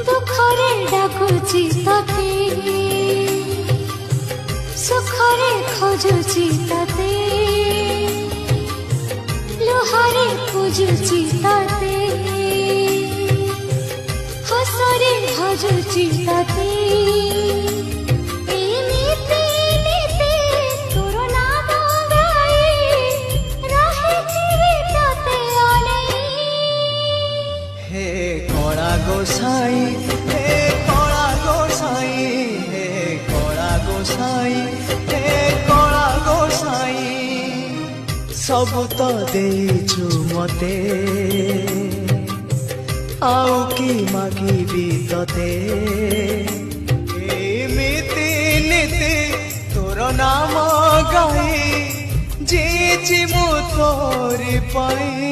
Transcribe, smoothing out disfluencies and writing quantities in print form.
दुखरे डाकुची तते सुखरे खोजुची तते लुहारे पूजुची तते हसरे भजुची तते गोसाई हे कला गोसाई हे कला गोसाई हे कला गोसाई सब तो देचु मते आउ की मागिबी तते एमिति नीति तोर नाम गाई जी मु तोरी पाई।